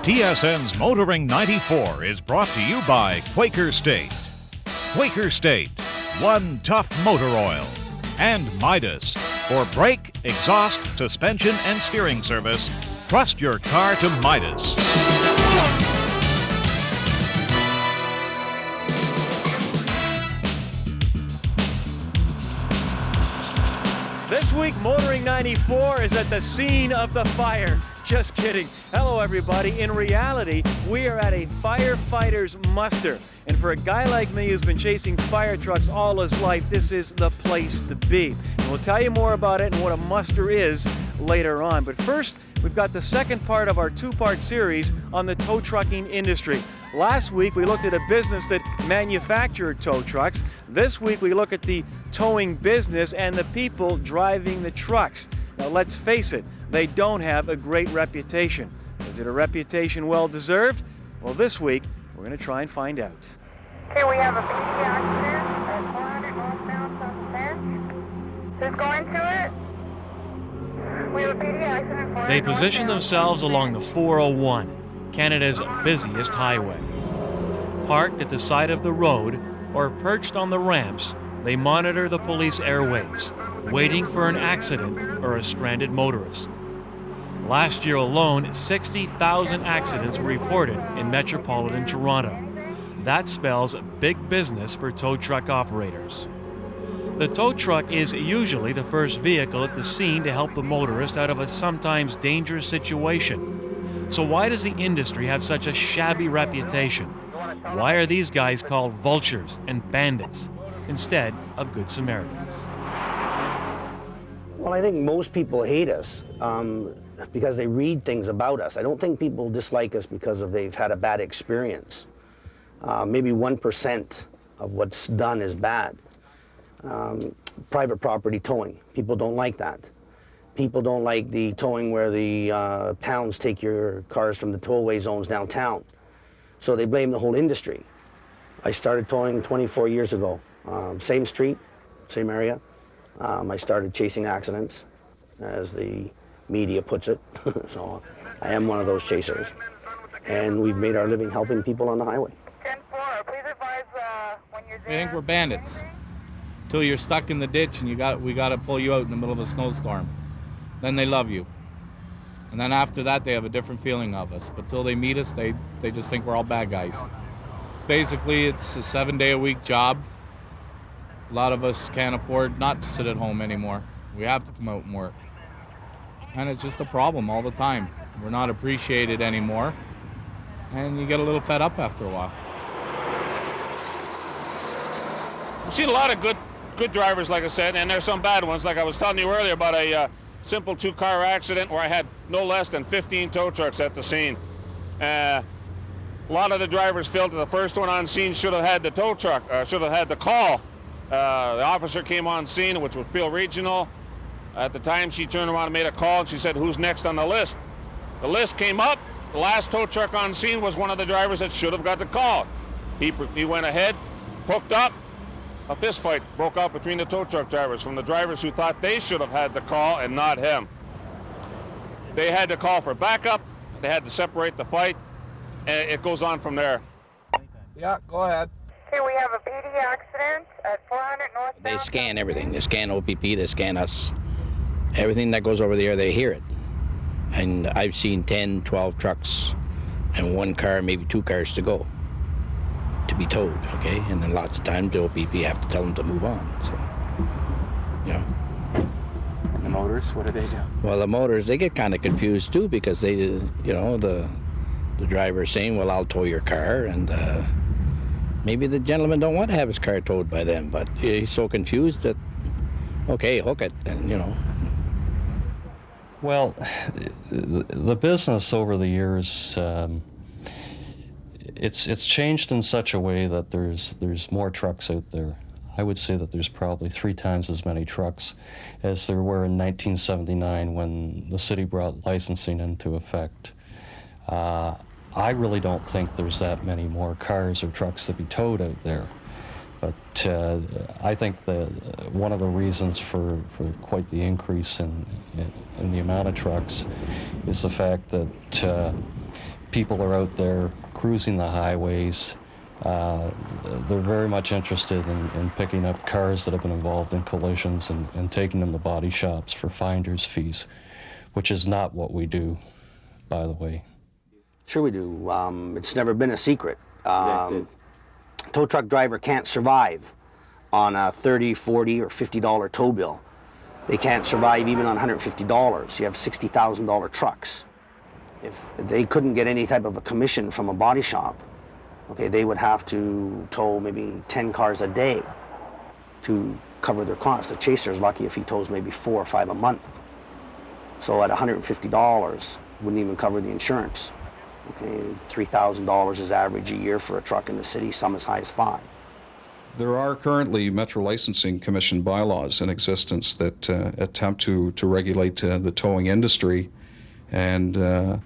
TSN's Motoring 94 is brought to you by Quaker State. Quaker State, one tough motor oil. And Midas. For brake, exhaust, suspension, and steering service, trust your car to Midas. This week, Motoring 94 is at the scene of the fire. Just kidding. Hello, everybody. In reality, we are at a firefighters muster. And for a guy like me who's been chasing fire trucks all his life, this is the place to be. And we'll tell you more about it and what a muster is later on. But first, we've got the second part of our two-part series on the tow trucking industry. Last week, we looked at a business that manufactured tow trucks. This week, we look at the towing business and the people driving the trucks. Now, let's face it, they don't have a great reputation. Is it a reputation well-deserved? Well, this week, we're going to try and find out. Okay, we have a PD accident at 400 northbound South Bench. Just go into it. We have a PD accident. They position themselves along the 401, Canada's busiest highway. Parked at the side of the road or perched on the ramps, they monitor the police airwaves, waiting for an accident or a stranded motorist. Last year alone, 60,000 accidents were reported in metropolitan Toronto. That spells big business for tow truck operators. The tow truck is usually the first vehicle at the scene to help the motorist out of a sometimes dangerous situation. So why does the industry have such a shabby reputation? Why are these guys called vultures and bandits instead of good Samaritans? Well, I think most people hate us because they read things about us. I don't think people dislike us because they've had a bad experience. Maybe 1% of what's done is bad. Private property towing, people don't like that. People don't like the towing where the pounds take your cars from the tollway zones downtown. So they blame the whole industry. I started towing 24 years ago. Same street, same area. I started chasing accidents, as the media puts it. So I am one of those chasers. And we've made our living helping people on the highway. 10-4, please advise when you're there. I think we're bandits. Till you're stuck in the ditch and we got to pull you out in the middle of a snowstorm. Then they love you. And then after that, they have a different feeling of us. But till they meet us, they just think we're all bad guys. Basically, it's a 7-day-a-week job. A lot of us can't afford not to sit at home anymore. We have to come out and work. And it's just a problem all the time. We're not appreciated anymore. And you get a little fed up after a while. We've seen a lot of good drivers, like I said, and there's some bad ones. Like I was telling you earlier about a simple 2-car accident where I had no less than 15 tow trucks at the scene. A lot of the drivers felt that the first one on scene should have had the tow truck, should have had the call. The officer came on scene, which was Peel Regional. At the time, she turned around and made a call, and she said, "Who's next on the list?" The list came up. The last tow truck on scene was one of the drivers that should have got the call. He went ahead, hooked up. A fist fight broke out between the tow truck drivers from the drivers who thought they should have had the call and not him. They had to call for backup. They had to separate the fight, and it goes on from there. Yeah, go ahead. Okay, we have a PD accident at 400 northbound. They scan everything. They scan OPP, they scan us. Everything that goes over the air, they hear it. And I've seen 10, 12 trucks and 1 car, maybe 2 cars to go, to be towed, okay? And then lots of times the OPP have to tell them to move on, so, you know. And the motors, what do they do? Well, the motors, they get kind of confused too because they, you know, the driver's saying, well, I'll tow your car, and maybe the gentleman don't want to have his car towed by them, but he's so confused that, okay, hook it, and, you know. Well, the business over the years, it's changed in such a way that there's more trucks out there. I would say that there's probably 3 times as many trucks as there were in 1979 when the city brought licensing into effect. I really don't think there's that many more cars or trucks to be towed out there. But I think that one of the reasons for quite the increase in the amount of trucks is the fact that people are out there cruising the highways. They're very much interested in picking up cars that have been involved in collisions and taking them to body shops for finder's fees, which is not what we do, by the way. Sure we do. It's never been a secret. Tow truck driver can't survive on a $30, $40, or $50 tow bill. They can't survive even on $150. You have $60,000 trucks. If they couldn't get any type of a commission from a body shop, okay, they would have to tow maybe 10 cars a day to cover their costs. The chaser's lucky if he tows maybe 4 or 5 a month. So at $150, wouldn't even cover the insurance. Okay, $3,000 is average a year for a truck in the city, some as high as 5. There are currently Metro Licensing Commission bylaws in existence that attempt to regulate the towing industry, and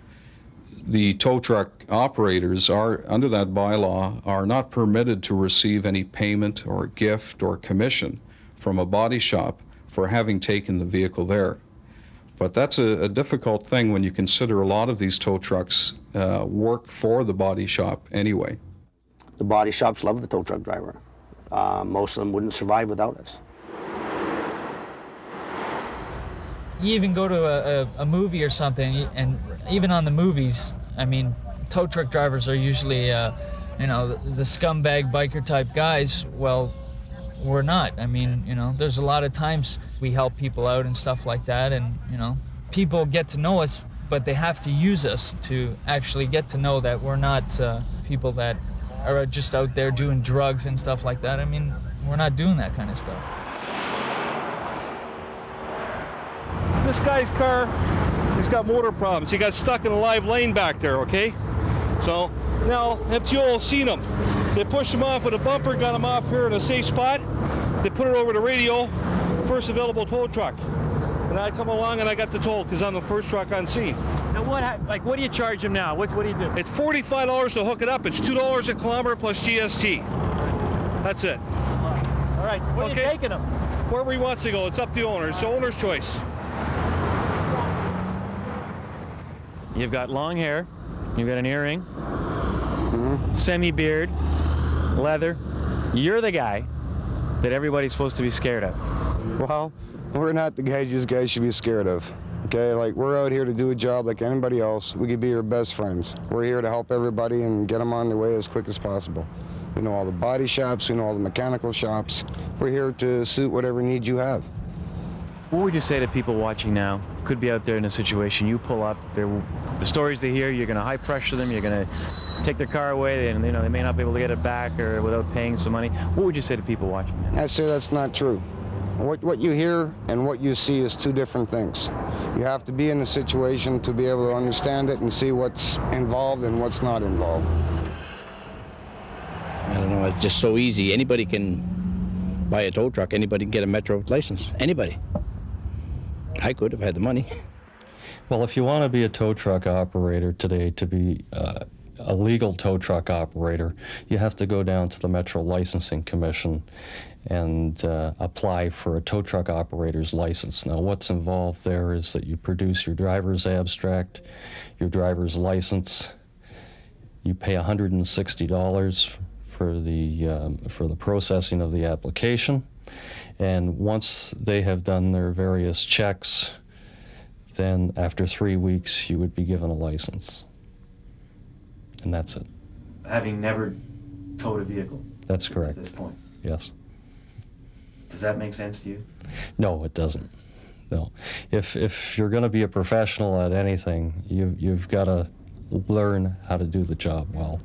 the tow truck operators are, under that bylaw, are not permitted to receive any payment or gift or commission from a body shop for having taken the vehicle there. But that's a difficult thing when you consider a lot of these tow trucks work for the body shop anyway. The body shops love the tow truck driver. Most of them wouldn't survive without us. You even go to a movie or something, and even on the movies, I mean, tow truck drivers are usually, you know, the scumbag biker type guys. Well, we're not. I mean, you know, there's a lot of times we help people out and stuff like that, and, you know, people get to know us, but they have to use us to actually get to know that we're not people that are just out there doing drugs and stuff like that. I mean, we're not doing that kind of stuff. This guy's car, he's got motor problems. He got stuck in a live lane back there, okay? So now MTO seen him. They pushed him off with a bumper, got him off here in a safe spot. They put it over the radio, first available tow truck. And I come along and I got the toll because I'm the first truck on scene. Now what do you charge him now? What do you do? It's $45 to hook it up. It's $2 a kilometer plus GST. That's it. All right, so where are you taking him? Wherever he wants to go. It's up to the owner. It's the owner's choice. You've got long hair, you've got an earring, semi-beard, leather. You're the guy that everybody's supposed to be scared of. Well, we're not the guys you guys should be scared of. Okay, like, we're out here to do a job like anybody else. We could be your best friends. We're here to help everybody and get them on their way as quick as possible. We know all the body shops, we know all the mechanical shops. We're here to suit whatever needs you have. What would you say to people watching now? Could be out there in a situation, you pull up, the stories they hear, you're going to high pressure them, you're going to take their car away, and, you know, they may not be able to get it back or without paying some money. What would you say to people watching now? I'd say that's not true. What you hear and what you see is two different things. You have to be in the situation to be able to understand it and see what's involved and what's not involved. I don't know, it's just so easy. Anybody can buy a tow truck, anybody can get a Metro license, anybody. I could if I had the money. Well, if you want to be a tow truck operator today, to be a legal tow truck operator, you have to go down to the Metro Licensing Commission and apply for a tow truck operator's license. Now, what's involved there is that you produce your driver's abstract, your driver's license. You pay $160 for the processing of the application, and once they have done their various checks, then after 3 weeks you would be given a license, and that's it. Having never towed a vehicle. That's correct. At this point. Yes. Does that make sense to you? No, it doesn't. No. If you're going to be a professional at anything, you've got to learn how to do the job well.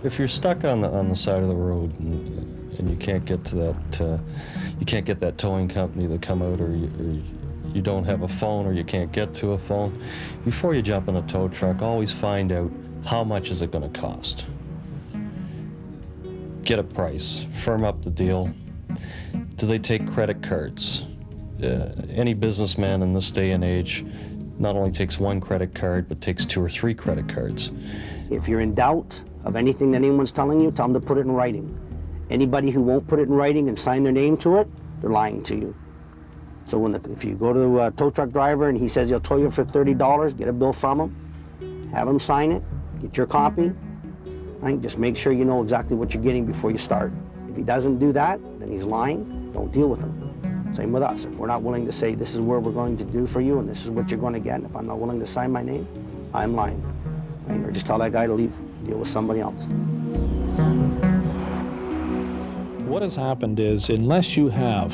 If you're stuck on the side of the road and you can't get to that, you can't get that towing company to come out, or you don't have a phone, or you can't get to a phone, before you jump in a tow truck, always find out how much is it going to cost. Get a price, firm up the deal. Do they take credit cards? Any businessman in this day and age not only takes one credit card, but takes 2 or 3 credit cards. If you're in doubt of anything that anyone's telling you, tell them to put it in writing. Anybody who won't put it in writing and sign their name to it, they're lying to you. So if you go to a tow truck driver and he says he'll tow you for $30, get a bill from him, have him sign it, get your copy, right? Just make sure you know exactly what you're getting before you start. If he doesn't do that, then he's lying. Don't deal with him. Same with us. If we're not willing to say this is where we're going to do for you and this is what you're going to get, and if I'm not willing to sign my name, I'm lying. Right? Or just tell that guy to leave, deal with somebody else. What has happened is, unless you have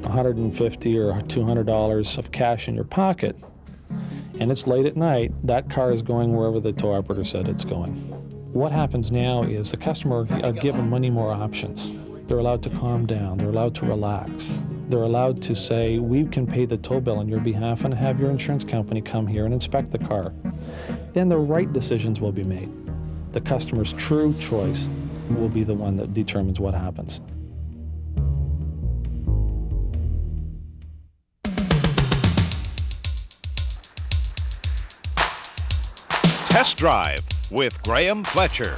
$150 or $200 of cash in your pocket, and it's late at night, that car is going wherever the tow operator said it's going. What happens now is the customer are given many more options. They're allowed to calm down, they're allowed to relax. They're allowed to say, we can pay the tow bill on your behalf and have your insurance company come here and inspect the car. Then the right decisions will be made. The customer's true choice will be the one that determines what happens. Test Drive with Graham Fletcher.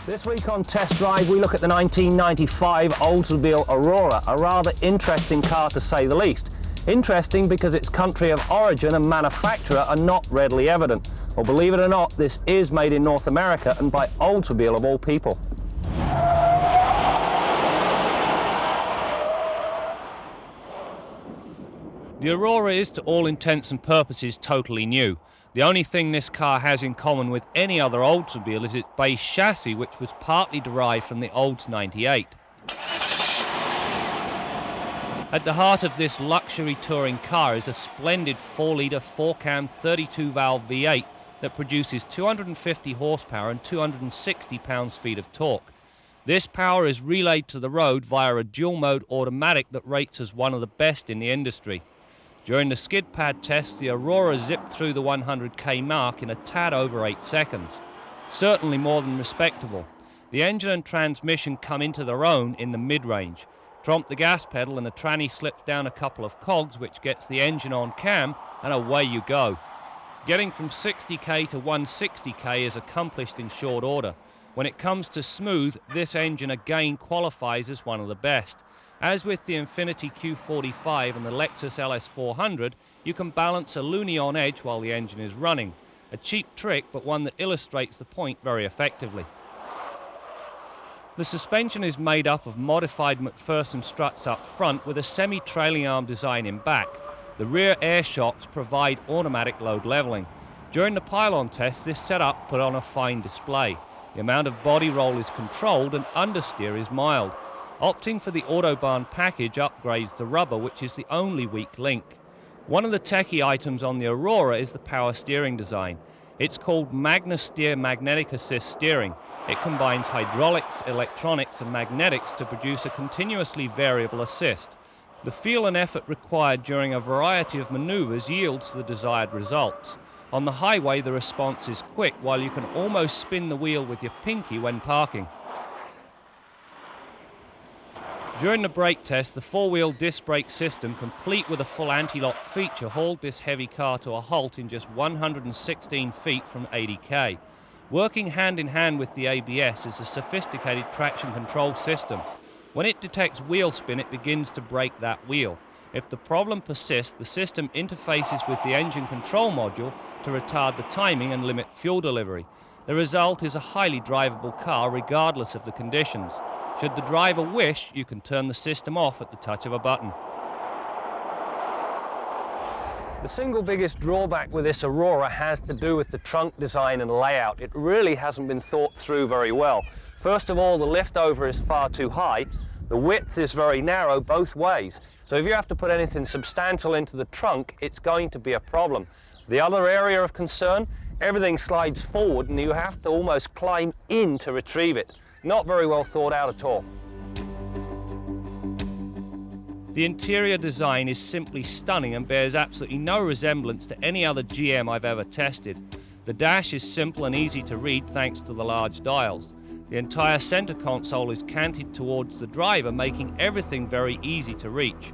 This week on Test Drive, we look at the 1995 Olds Aurora, a rather interesting car to say the least. Interesting because its country of origin and manufacturer are not readily evident. Well, believe it or not, this is made in North America and by Oldsmobile of all people. The Aurora is, to all intents and purposes, totally new. The only thing this car has in common with any other Oldsmobile is its base chassis, which was partly derived from the Olds 98. At the heart of this luxury touring car is a splendid 4-litre 4-cam 32-valve V8 that produces 250 horsepower and 260 pounds-feet of torque. This power is relayed to the road via a dual-mode automatic that rates as one of the best in the industry. During the skid pad test, the Aurora zipped through the 100k mark in a tad over 8 seconds. Certainly more than respectable. The engine and transmission come into their own in the mid-range. Tromp the gas pedal and the tranny slips down a couple of cogs, which gets the engine on cam, and away you go. Getting from 60k to 160k is accomplished in short order. When it comes to smooth, this engine again qualifies as one of the best. As with the Infiniti Q45 and the Lexus LS400, you can balance a loonie on edge while the engine is running. A cheap trick, but one that illustrates the point very effectively. The suspension is made up of modified McPherson struts up front with a semi-trailing arm design in back. The rear air shocks provide automatic load leveling. During the pylon test, this setup put on a fine display. The amount of body roll is controlled and understeer is mild. Opting for the Autobahn package upgrades the rubber, which is the only weak link. One of the techie items on the Aurora is the power steering design. It's called MagnaSteer Magnetic Assist Steering. It combines hydraulics, electronics and magnetics to produce a continuously variable assist. The feel and effort required during a variety of maneuvers yields the desired results. On the highway, the response is quick, while you can almost spin the wheel with your pinky when parking. During the brake test, the four-wheel disc brake system, complete with a full anti-lock feature, hauled this heavy car to a halt in just 116 feet from 80k. Working hand in hand with the ABS is a sophisticated traction control system. When it detects wheel spin, it begins to brake that wheel. If the problem persists, the system interfaces with the engine control module to retard the timing and limit fuel delivery. The result is a highly drivable car regardless of the conditions. Should the driver wish, you can turn the system off at the touch of a button. The single biggest drawback with this Aurora has to do with the trunk design and layout. It really hasn't been thought through very well. First of all, the lift over is far too high. The width is very narrow both ways. So if you have to put anything substantial into the trunk, it's going to be a problem. The other area of concern, everything slides forward and you have to almost climb in to retrieve it. Not very well thought out at all. The interior design is simply stunning and bears absolutely no resemblance to any other GM I've ever tested. The dash is simple and easy to read thanks to the large dials. The entire center console is canted towards the driver, making everything very easy to reach.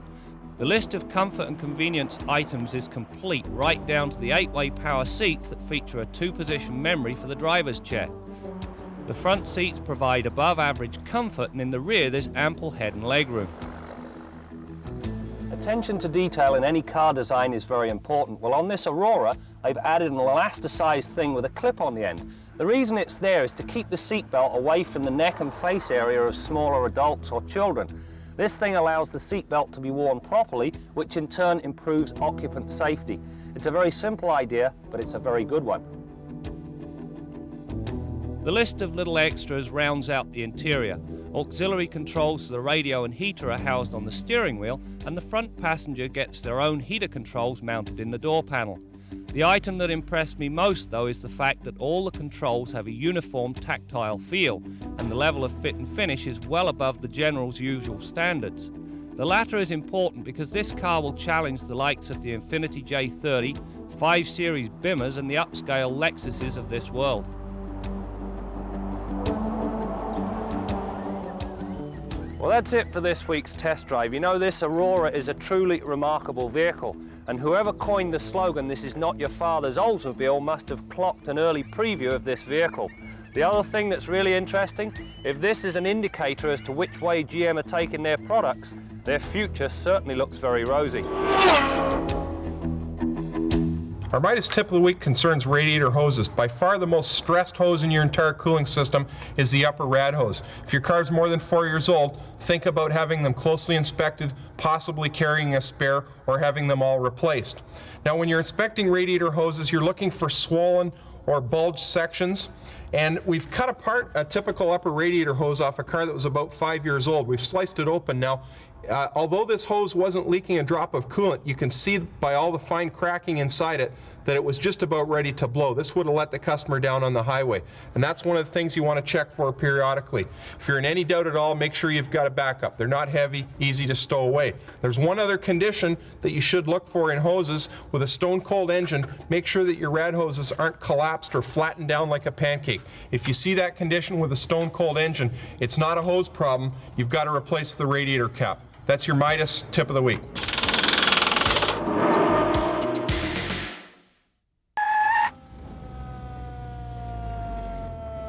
The list of comfort and convenience items is complete, right down to the 8-way power seats that feature a 2-position memory for the driver's chair. The front seats provide above average comfort, and in the rear there's ample head and leg room. At Attention to detail in any car design is very important. Well, on this Aurora, I've added an elasticized thing with a clip on the end. The reason it's there is to keep the seatbelt away from the neck and face area of smaller adults or children. This thing allows the seatbelt to be worn properly, which in turn improves occupant safety. It's a very simple idea, but it's a very good one. The list of little extras rounds out the interior. Auxiliary controls to the radio and heater are housed on the steering wheel, and the front passenger gets their own heater controls mounted in the door panel. The item that impressed me most, though, is the fact that all the controls have a uniform tactile feel, and the level of fit and finish is well above the General's usual standards. The latter is important because this car will challenge the likes of the Infiniti J30, 5 Series Bimmers, and the upscale Lexuses of this world. Well, that's it for this week's test drive. You know, this Aurora is a truly remarkable vehicle, and whoever coined the slogan, "This is not your father's Oldsmobile," must have clocked an early preview of this vehicle. The other thing that's really interesting, if this is an indicator as to which way GM are taking their products, their future certainly looks very rosy. Our Midas tip of the week concerns radiator hoses. By far the most stressed hose in your entire cooling system is the upper rad hose. If your car is more than 4 years old, think about having them closely inspected, possibly carrying a spare, or having them all replaced. Now, when you're inspecting radiator hoses, you're looking for swollen or bulged sections. And we've cut apart a typical upper radiator hose off a car that was about 5 years old. We've sliced it open now. Although this hose wasn't leaking a drop of coolant, you can see by all the fine cracking inside it that it was just about ready to blow. This would have let the customer down on the highway. And that's one of the things you want to check for periodically. If you're in any doubt at all, make sure you've got a backup. They're not heavy, easy to stow away. There's one other condition that you should look for in hoses with a stone cold engine. Make sure that your rad hoses aren't collapsed or flattened down like a pancake. If you see that condition with a stone cold engine, it's not a hose problem. You've got to replace the radiator cap. That's your Midas tip of the week.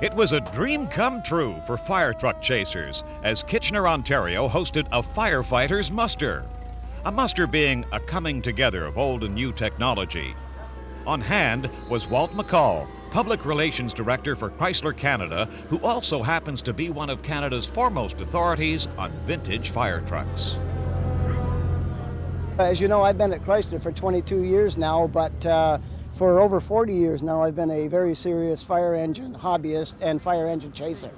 It was a dream come true for fire truck chasers as Kitchener, Ontario hosted a firefighters muster. A muster being a coming together of old and new technology. On hand was Walt McCall, Public Relations Director for Chrysler Canada, who also happens to be one of Canada's foremost authorities on vintage fire trucks. As you know, I've been at Chrysler for 22 years now, but for over 40 years now, I've been a very serious fire engine hobbyist and fire engine chaser.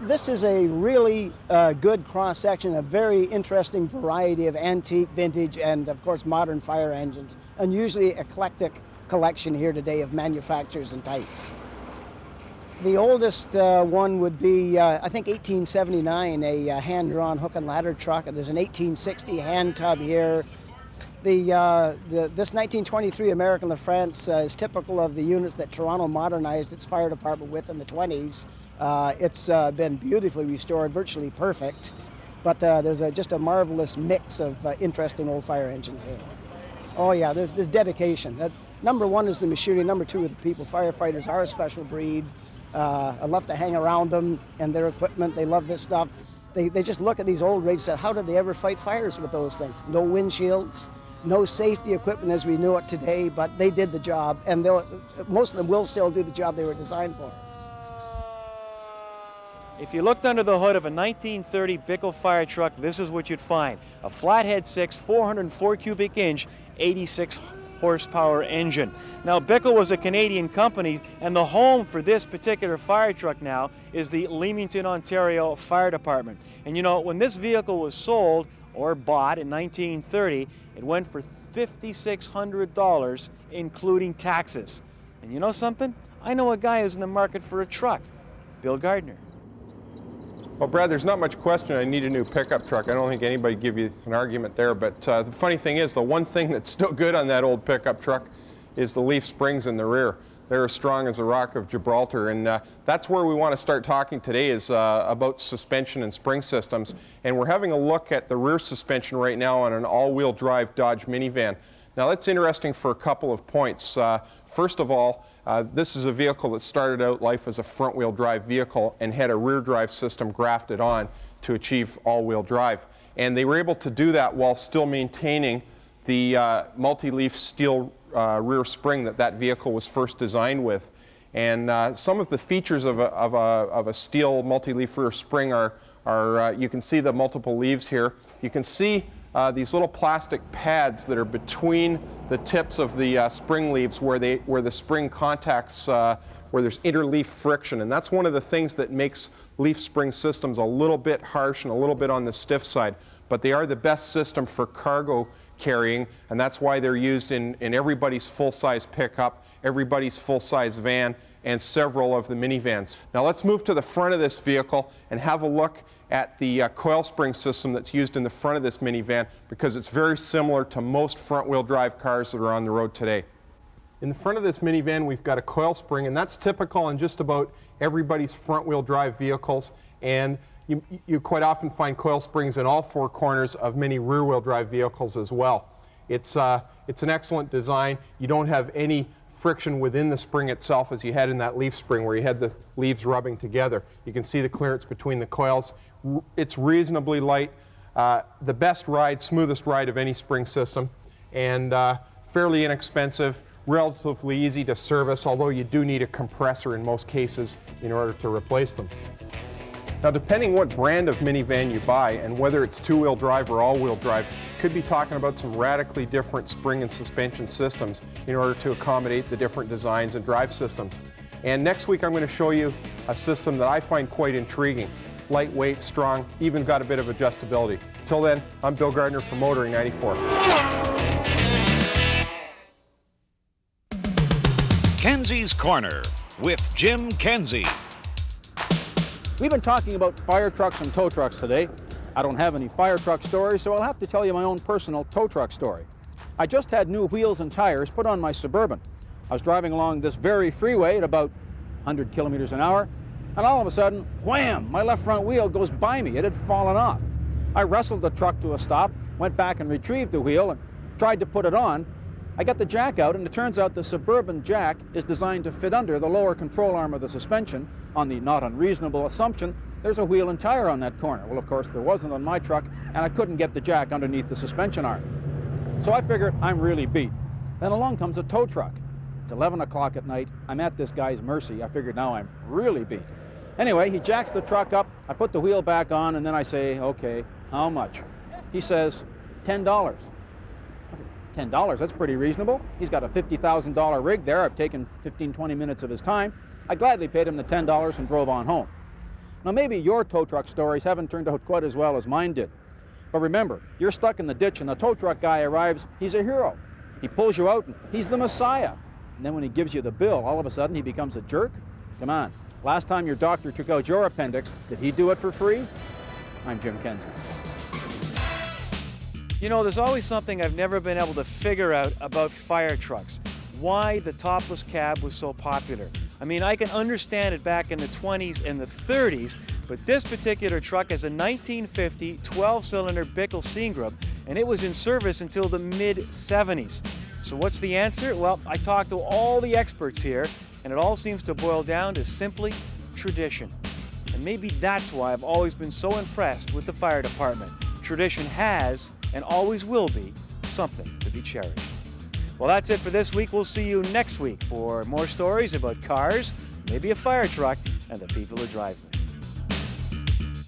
This is a really good cross-section, a very interesting variety of antique, vintage, and of course modern fire engines. Unusually eclectic collection here today of manufacturers and types. The oldest one would be, I think, 1879, a hand-drawn hook and ladder truck. There's an 1860 hand tub here. This 1923 American LaFrance is typical of the units that Toronto modernized its fire department with in the 20s. It's been beautifully restored, virtually perfect, but there's just a marvelous mix of interesting old fire engines here. Oh yeah, there's dedication. Number one is the machinery, number two are the people. Firefighters are a special breed. I love to hang around them and their equipment. They love this stuff. They just look at these old rigs and say, how did they ever fight fires with those things? No windshields, no safety equipment as we know it today, but they did the job, and most of them will still do the job they were designed for. If you looked under the hood of a 1930 Bickle fire truck, this is what you'd find. A flathead 6, 404 cubic inch, 86 horsepower engine. Now, Bickle was a Canadian company, and the home for this particular fire truck now is the Leamington, Ontario Fire Department. And you know, when this vehicle was sold or bought in 1930, it went for $5,600, including taxes. And you know something? I know a guy who's in the market for a truck, Bill Gardner. Well, Brad, there's not much question I need a new pickup truck. I don't think anybody would give you an argument there, but the funny thing is, the one thing that's still good on that old pickup truck is the leaf springs in the rear. They're as strong as the Rock of Gibraltar, and that's where we want to start talking today is about suspension and spring systems. And we're having a look at the rear suspension right now on an all-wheel drive Dodge minivan. Now, that's interesting for a couple of points. First of all, This is a vehicle that started out life as a front-wheel drive vehicle and had a rear drive system grafted on to achieve all-wheel drive. And they were able to do that while still maintaining the multi-leaf steel rear spring that vehicle was first designed with. And some of the features of a steel multi-leaf rear spring are you can see the multiple leaves here. You can see these little plastic pads that are between the tips of the spring leaves where the spring contacts, where there's interleaf friction. And that's one of the things that makes leaf spring systems a little bit harsh and a little bit on the stiff side. But they are the best system for cargo carrying, and that's why they're used in everybody's full-size pickup, everybody's full-size van, and several of the minivans. Now let's move to the front of this vehicle and have a look at the coil spring system that's used in the front of this minivan, because it's very similar to most front-wheel drive cars that are on the road today. In the front of this minivan we've got a coil spring, and that's typical in just about everybody's front-wheel drive vehicles, and you quite often find coil springs in all four corners of many rear-wheel drive vehicles as well. It's an excellent design. You don't have any friction within the spring itself as you had in that leaf spring where you had the leaves rubbing together. You can see the clearance between the coils. It's reasonably light, the best ride, smoothest ride of any spring system, and fairly inexpensive, relatively easy to service, although you do need a compressor in most cases in order to replace them. Now, depending what brand of minivan you buy and whether it's two-wheel drive or all-wheel drive, you could be talking about some radically different spring and suspension systems in order to accommodate the different designs and drive systems. And next week I'm going to show you a system that I find quite intriguing. Lightweight, strong, even got a bit of adjustability. Till then, I'm Bill Gardner from Motoring 94. Kenzie's Corner with Jim Kenzie. We've been talking about fire trucks and tow trucks today. I don't have any fire truck stories, so I'll have to tell you my own personal tow truck story. I just had new wheels and tires put on my Suburban. I was driving along this very freeway at about 100 kilometers an hour, and all of a sudden, wham, my left front wheel goes by me. It had fallen off. I wrestled the truck to a stop, went back and retrieved the wheel and tried to put it on. I got the jack out, and it turns out the Suburban jack is designed to fit under the lower control arm of the suspension on the not unreasonable assumption there's a wheel and tire on that corner. Well, of course, there wasn't on my truck, and I couldn't get the jack underneath the suspension arm. So I figured I'm really beat. Then along comes a tow truck. It's 11 o'clock at night. I'm at this guy's mercy. I figured now I'm really beat. Anyway, he jacks the truck up. I put the wheel back on, and then I say, okay, how much? He says, $10. $10, that's pretty reasonable. He's got a $50,000 rig there. I've taken 15, 20 minutes of his time. I gladly paid him the $10 and drove on home. Now maybe your tow truck stories haven't turned out quite as well as mine did. But remember, you're stuck in the ditch and the tow truck guy arrives, he's a hero. He pulls you out and he's the Messiah. And then when he gives you the bill, all of a sudden he becomes a jerk? Come on, last time your doctor took out your appendix, did he do it for free? I'm Jim Kenzie. You know, there's always something I've never been able to figure out about fire trucks. Why the topless cab was so popular. I mean, I can understand it back in the 20s and the 30s, but this particular truck is a 1950 12-cylinder Bickel Seagrub, and it was in service until the mid-70s. So what's the answer? Well, I talked to all the experts here, and it all seems to boil down to simply tradition. And maybe that's why I've always been so impressed with the fire department. Tradition has and always will be something to be cherished. Well, that's it for this week. We'll see you next week for more stories about cars, maybe a fire truck, and the people who drive them.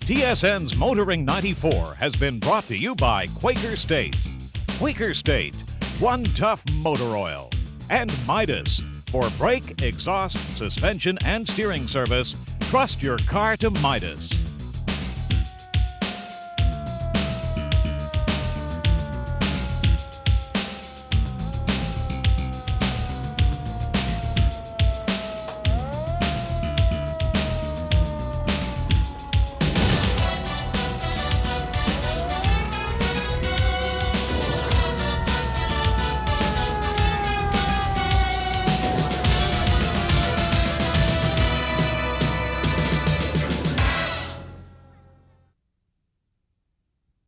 TSN's Motoring 94 has been brought to you by Quaker State. Quaker State, one tough motor oil. And Midas. For brake, exhaust, suspension, and steering service, trust your car to Midas.